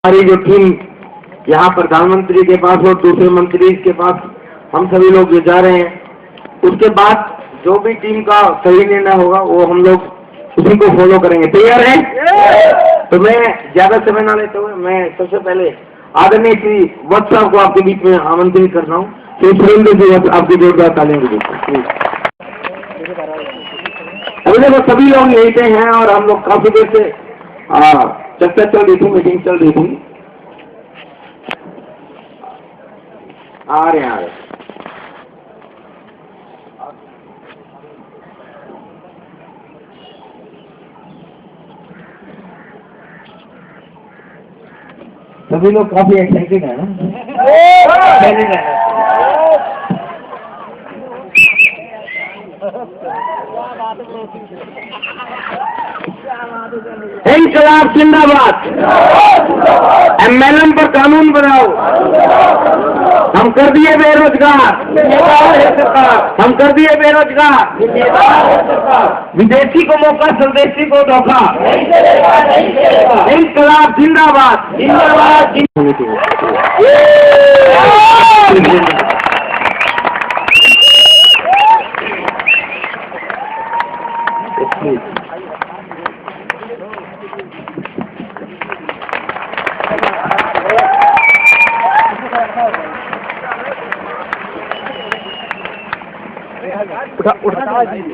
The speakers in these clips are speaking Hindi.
हमारी जो टीम यहाँ प्रधानमंत्री के पास और दूसरे मंत्री के पास हम सभी लोग जो जा रहे हैं, उसके बाद जो भी टीम का सही निर्णय होगा वो हम लोग उसी को फॉलो करेंगे। तैयार हैं? तो मैं ज्यादा समय ना लेते हुए मैं सबसे पहले आदरणीय श्री वत्स साहब को आपके बीच में आमंत्रित कर रहा हूँ। श्री सुरेंद्र जी वत्स आपकी जोरदार तालियां दीजिए। अभी देखो सभी लोग यहीं पे हैं और हम लोग काफी देर से चर्चा चल रही थी, मीटिंग चल रही थी। आ रहे सभी लोग काफी एक्साइटेड है ना? इंकलाब जिंदाबाद, एमएलएम पर कानून बनाओ, हम कर दिए बेरोजगार, हम कर दिए बेरोजगार, विदेशी को मौका स्वदेशी को धोखा, इंकलाब जिंदाबाद, जिंदाबाद।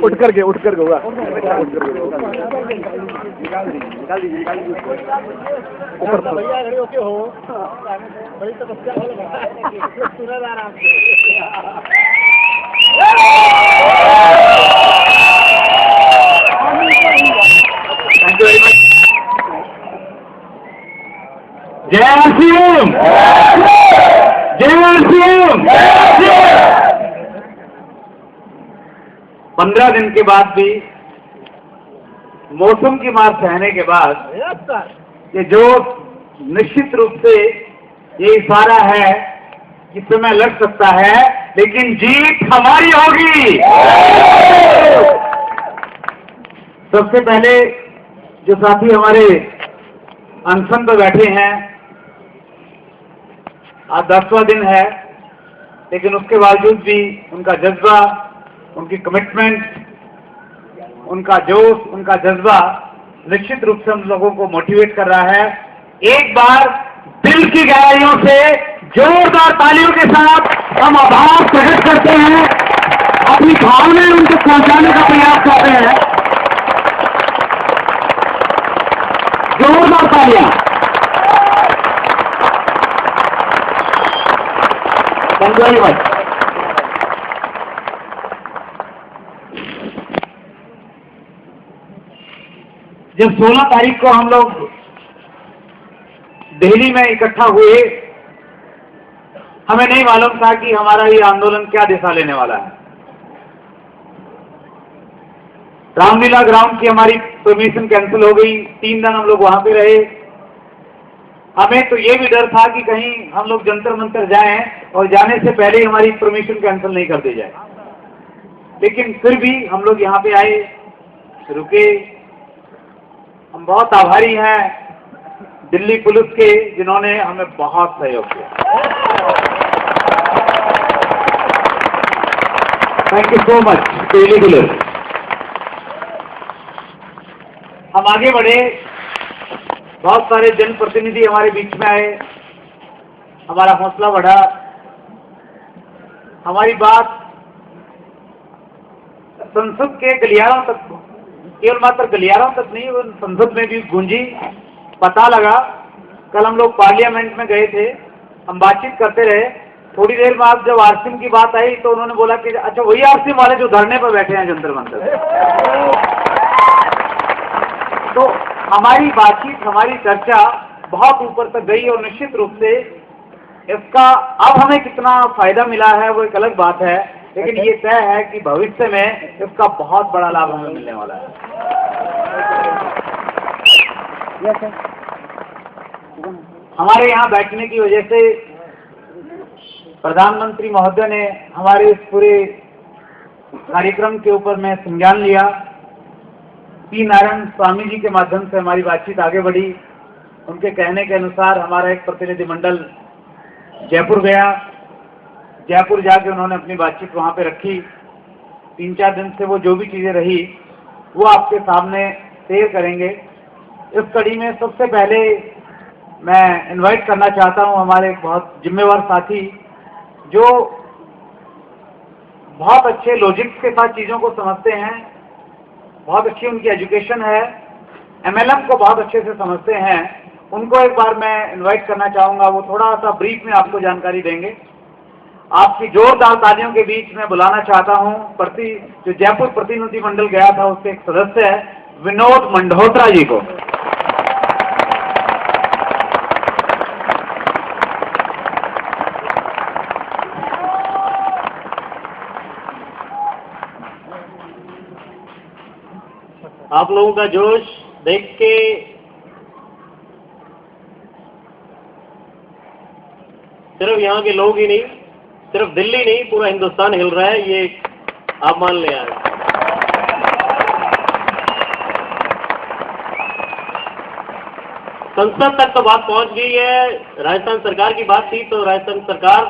उठ करके होगा। जय सीएम, जय सीएम। 15 दिन के बाद भी मौसम की मार सहने के बाद ये जो निश्चित रूप से ये इशारा है कि समय लड़ सकता है, लेकिन जीत हमारी होगी। सबसे पहले जो साथी हमारे अनशन पर बैठे हैं, आज 10वां दिन है, लेकिन उसके बावजूद भी उनका जज्बा, उनकी कमिटमेंट, उनका जोश, उनका जज्बा निश्चित रूप से हम लोगों को मोटिवेट कर रहा है। एक बार दिल की गहराइयों से जोरदार तालियों के साथ हम आभार प्रकट करते हैं, अपनी भावनाएं उनको पहुंचाने का प्रयास करते हैं। जोरदार तालियां। धन्यवाद। जब 16 तारीख को हम लोग दिल्ली में इकट्ठा हुए, हमें नहीं मालूम था कि हमारा ये आंदोलन क्या दिशा लेने वाला है। रामलीला ग्राउंड की हमारी परमिशन कैंसिल हो गई, 3 दिन हम लोग वहां पे रहे। हमें तो ये भी डर था कि कहीं हम लोग जंतर मंतर जाएं और जाने से पहले ही हमारी परमिशन कैंसिल नहीं कर दी जाए, लेकिन फिर भी हम लोग यहाँ पे आए, रुके। हम बहुत आभारी हैं दिल्ली पुलिस के, जिन्होंने हमें बहुत सहयोग किया। Thank you so much Delhi police. हम आगे बढ़े, बहुत सारे जनप्रतिनिधि हमारे बीच में आए, हमारा हौसला बढ़ा। हमारी बात संसद के गलियारों तक, केवल मात्र गलियारों तक नहीं, वो संसद में भी गूंजी। पता लगा, कल हम लोग पार्लियामेंट में गए थे, हम बातचीत करते रहे। थोड़ी देर बाद जब आरसीएम की बात आई तो उन्होंने बोला कि अच्छा वही आरसीएम वाले जो धरने पर बैठे हैं जंतर मंतर। तो हमारी बातचीत, हमारी चर्चा बहुत ऊपर तक गई और निश्चित रूप से इसका अब हमें कितना फायदा मिला है वो एक अलग बात है, लेकिन ये तय है कि भविष्य में इसका बहुत बड़ा लाभ हमें मिलने वाला है। हमारे यहाँ बैठने की वजह से प्रधानमंत्री महोदय ने हमारे इस पूरे कार्यक्रम के ऊपर में संज्ञान लिया। पी नारायण स्वामी जी के माध्यम से हमारी बातचीत आगे बढ़ी। उनके कहने के अनुसार हमारा एक प्रतिनिधिमंडल जयपुर गया। जयपुर जाके उन्होंने अपनी बातचीत वहाँ पे रखी। 3-4 दिन से वो जो भी चीज़ें रही वो आपके सामने शेयर करेंगे। इस कड़ी में सबसे पहले मैं इनवाइट करना चाहता हूँ हमारे एक बहुत जिम्मेवार साथी, जो बहुत अच्छे लॉजिक्स के साथ चीज़ों को समझते हैं, बहुत अच्छी उनकी एजुकेशन है, MLM को बहुत अच्छे से समझते हैं। उनको एक बार मैं इनवाइट करना चाहूँगा, वो थोड़ा सा ब्रीफ में आपको जानकारी देंगे। आपकी जोरदार तालियों के बीच में बुलाना चाहता हूँ जो जयपुर प्रतिनिधिमंडल गया था उसके एक सदस्य है विनोद मंडहोत्रा जी को। आप लोगों का जोश देख के सिर्फ यहाँ के लोग ही नहीं, सिर्फ दिल्ली नहीं, पूरा हिंदुस्तान हिल रहा है, ये आप मान ले यार। संसद तक तो बात पहुंच गई है। राजस्थान सरकार की बात थी तो राजस्थान सरकार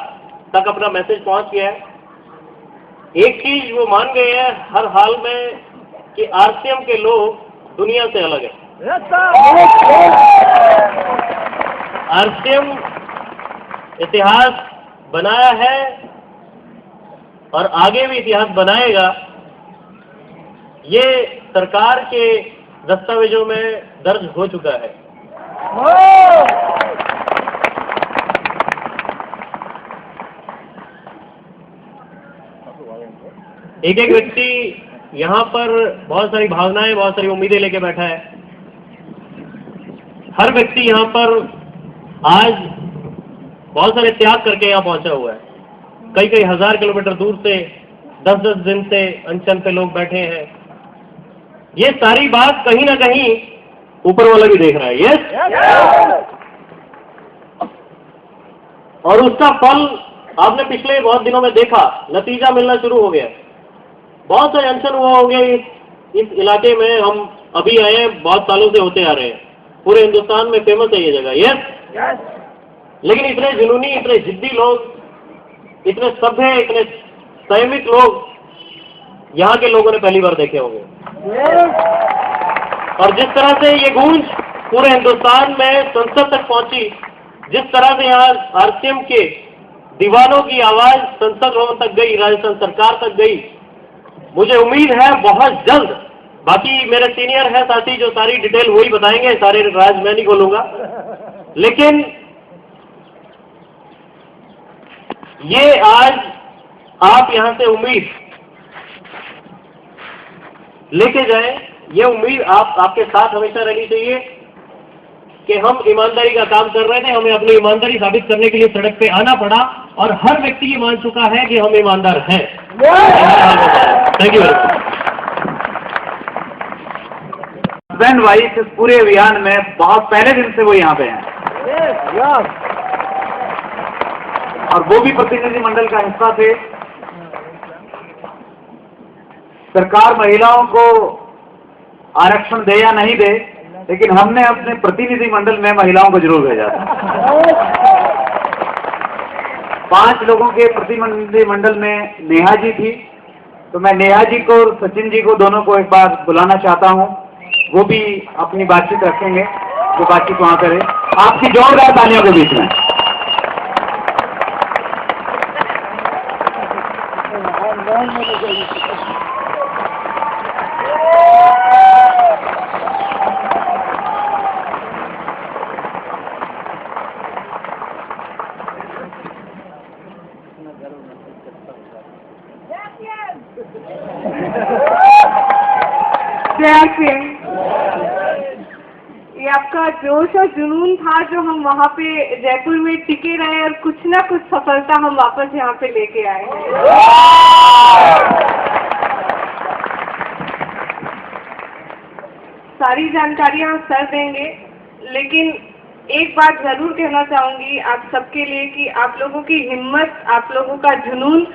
तक अपना मैसेज पहुंच गया है। एक चीज वो मान गए हैं हर हाल में कि RCM के लोग दुनिया से अलग है। RCM इतिहास बनाया है और आगे भी इतिहास बनाएगा। ये सरकार के दस्तावेजों में दर्ज हो चुका है। एक एक व्यक्ति यहाँ पर बहुत सारी भावनाएं, बहुत सारी उम्मीदें लेके बैठा है। हर व्यक्ति यहाँ पर आज बहुत सारे त्याग करके यहाँ पहुंचा हुआ है। कई कई हजार किलोमीटर दूर से 10-10 दिन से अनशन पे लोग बैठे हैं। ये सारी बात कहीं ना कहीं ऊपर वाला भी देख रहा है। यस, और उसका फल आपने पिछले बहुत दिनों में देखा, नतीजा मिलना शुरू हो गया। बहुत सारे अनशन हुआ हो गए इस इलाके में। हम अभी आए हैं, बहुत सालों से होते आ रहे हैं। पूरे हिंदुस्तान में फेमस है ये जगह। यस, लेकिन इतने जुनूनी, इतने जिद्दी लोग, इतने सभ्य, इतने संयमित लोग यहाँ के लोगों ने पहली बार देखे होंगे। और जिस तरह से ये गूंज पूरे हिंदुस्तान में संसद तक पहुंची, जिस तरह से यहाँ RCM के दीवानों की आवाज संसद भवन तक गई, राजस्थान सरकार तक गई, मुझे उम्मीद है बहुत जल्द, बाकी मेरे सीनियर हैं साथी जो सारी डिटेल वही बताएंगे, सारे राज मैं नहीं खोलूंगा, लेकिन ये आज आप यहां से उम्मीद लेके जाएं। ये उम्मीद आपके साथ हमेशा रहनी चाहिए कि हम ईमानदारी का काम कर रहे थे, हमें अपनी ईमानदारी साबित करने के लिए सड़क पे आना पड़ा और हर व्यक्ति ये मान चुका है कि हम ईमानदार हैं। Thank you. हस्बैंड वाइफ इस पूरे अभियान में बहुत पहले दिन से वो यहाँ पे हैं और वो भी प्रतिनिधिमंडल का हिस्सा थे। सरकार महिलाओं को आरक्षण दे या नहीं दे, लेकिन हमने अपने प्रतिनिधिमंडल में महिलाओं को जरूर भेजा था। 5 लोगों के प्रतिनिधिमंडल में नेहा जी थी, तो मैं नेहा जी को और सचिन जी को दोनों को एक बार बुलाना चाहता हूं। वो भी अपनी बातचीत रखेंगे, जो बातचीत वहां करे। आपकी जोरदार तालियों के बीच में ये आपका जोश और जुनून था जो हम वहाँ पे जयपुर में टिके रहे और कुछ ना कुछ सफलता हम वापस यहाँ पे लेके आए हैं। सारी जानकारियाँ सर देंगे, लेकिन एक बात जरूर कहना चाहूंगी आप सबके लिए कि आप लोगों की हिम्मत, आप लोगों का जुनून,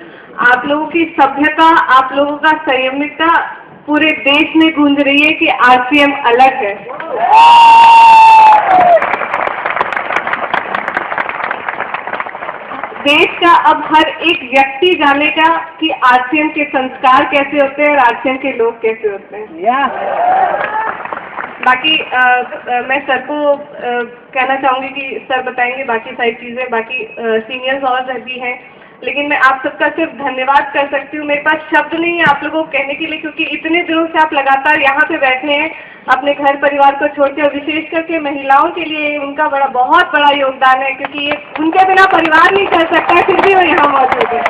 आप लोगों की सभ्यता, आप लोगों का संयमितता पूरे देश में गूंज रही है कि RCM अलग है। देश का अब हर एक व्यक्ति जानेगा कि आरसीएम के संस्कार कैसे होते हैं और आरसीएम के लोग कैसे होते हैं। बाकी मैं सर को कहना चाहूँगी कि सर बताएंगे बाकी सारी चीज़ें, बाकी सीनियर्स और भी हैं, लेकिन मैं आप सबका सिर्फ धन्यवाद कर सकती हूँ। मेरे पास शब्द नहीं है आप लोगों को कहने के लिए, क्योंकि इतने दिनों से आप लगातार यहाँ पे बैठे हैं अपने घर परिवार को छोड़कर। विशेष करके महिलाओं के लिए उनका बहुत बड़ा योगदान है, क्योंकि ये उनके बिना परिवार नहीं चल सकता, फिर भी वो यहाँ मौजूद है।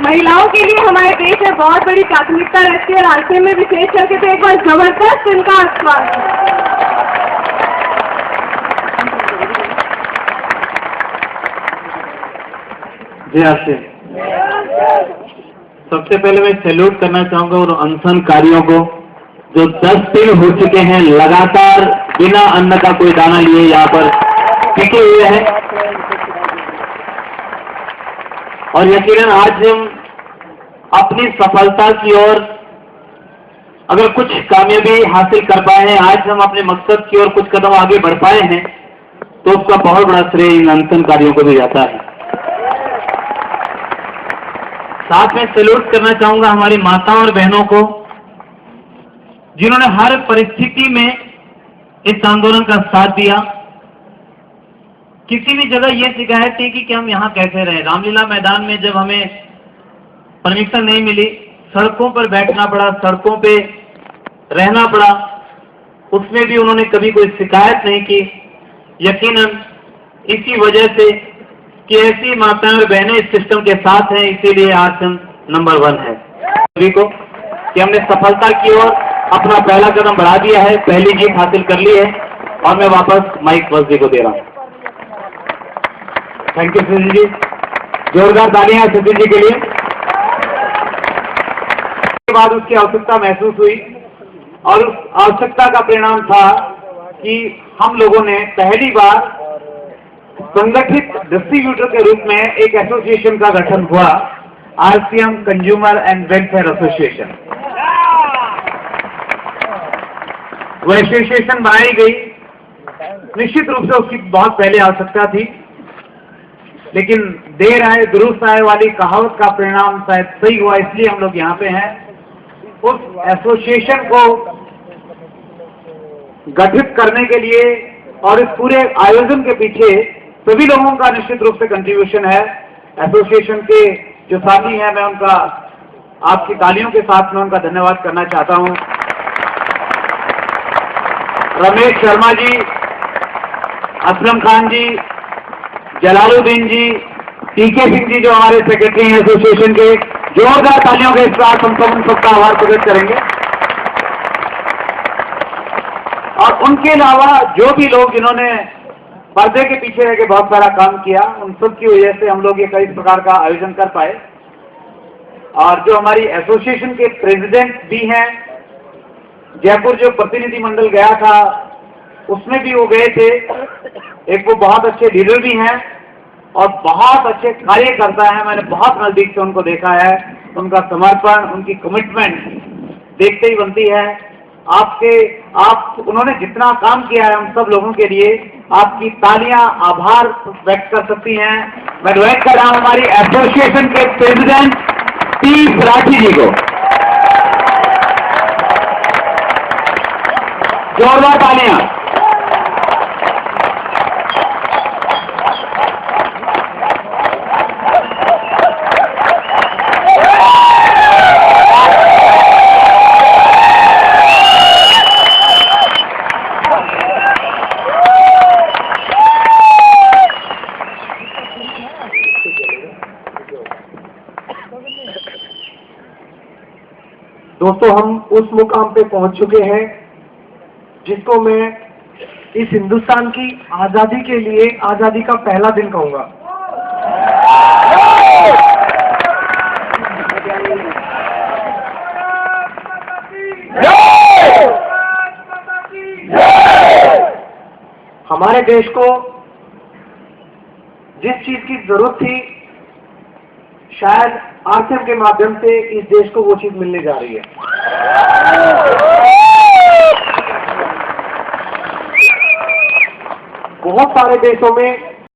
महिलाओं के लिए हमारे देश में बहुत बड़ी प्राथमिकता रहती है और आरसीएम में विशेष करके तो एक बार जबरदस्त इनका आश्वासन है। जय आरसीएम। सबसे पहले मैं सैल्यूट करना चाहूंगा उन अनशनकारियों को जो 10 दिन हो चुके हैं लगातार बिना अन्न का कोई दाना लिए यहाँ पर टिके हुए हैं, और यकीनन आज हम अपनी सफलता की ओर अगर कुछ कामयाबी हासिल कर पाए हैं, आज हम अपने मकसद की ओर कुछ कदम आगे बढ़ पाए हैं, तो उसका बहुत बड़ा श्रेय इन अनशनकारियों को भी जाता है। साथ में सैल्यूट करना चाहूंगा हमारी माताओं और बहनों को, जिन्होंने हर परिस्थिति में इस आंदोलन का साथ दिया। किसी भी जगह यह शिकायत थी कि हम यहाँ कैसे रहे। रामलीला मैदान में जब हमें परमिशन नहीं मिली, सड़कों पर बैठना पड़ा, सड़कों पे रहना पड़ा, उसमें भी उन्होंने कभी कोई शिकायत नहीं की। यकीनन इसी वजह से कि ऐसी माताएं और बहनें इस सिस्टम के साथ हैं, इसीलिए आरसीएम नंबर 1 है। सभी को कि हमने सफलता की ओर अपना पहला कदम बढ़ा दिया है, पहली जीत हासिल कर ली है, और मैं वापस माइक वजी को दे रहा हूं। थैंक यू सचिन जी, जोरदार तालियां सचिन जी के लिए। उसके बाद उसकी आवश्यकता महसूस हुई, और उस आवश्यकता का परिणाम था कि हम लोगों ने पहली बार संगठित डिस्ट्रीब्यूटर के रूप में एक एसोसिएशन का गठन हुआ, RCM consumer and welfare association. वो एसोसिएशन बनाई गई, निश्चित रूप से उसकी बहुत पहले आवश्यकता थी, लेकिन देर आए दुरुस्त आए वाली कहावत का परिणाम शायद सही हुआ, इसलिए हम लोग यहाँ पे हैं। उस एसोसिएशन को गठित करने के लिए और इस पूरे आयोजन के पीछे सभी लोगों का निश्चित रूप से कंट्रीब्यूशन है। एसोसिएशन के जो साथी हैं, मैं उनका आपकी तालियों के साथ में उनका धन्यवाद करना चाहता हूं। रमेश शर्मा जी, असलम खान जी, जलालुद्दीन जी, टीके सिंह जी जो हमारे सेक्रेटरी हैं एसोसिएशन के, जोरदार तालियों के साथ हम सब उन सबका आभार प्रकट करेंगे। और उनके अलावा जो भी लोग जिन्होंने पर्दे के पीछे रह के बहुत सारा काम किया, उन सब की वजह से हम लोग ये कई प्रकार का आयोजन कर पाए। और जो हमारी एसोसिएशन के प्रेसिडेंट भी हैं, जयपुर जो प्रतिनिधि मंडल गया था उसमें भी वो गए थे। एक वो बहुत अच्छे लीडर भी हैं और बहुत अच्छे कार्यकर्ता हैं, मैंने बहुत नजदीक से उनको देखा है। उनका समर्पण, उनकी कमिटमेंट देखते ही बनती है। उन्होंने जितना काम किया है हम सब लोगों के लिए, आपकी तालियां आभार व्यक्त कर सकती हैं। मैं इनवाइट कर रहा हूं हमारी एसोसिएशन के प्रेसिडेंट टी राठी जी को, जोरदार तालियां। दोस्तों, हम उस मुकाम पे पहुंच चुके हैं जिसको मैं इस हिंदुस्तान की आजादी के लिए आजादी का पहला दिन कहूंगा। हमारे देश को जिस चीज की जरूरत थी, शायद आरसीएम के माध्यम से इस देश को वो चीज मिलने जा रही है। बहुत सारे देशों में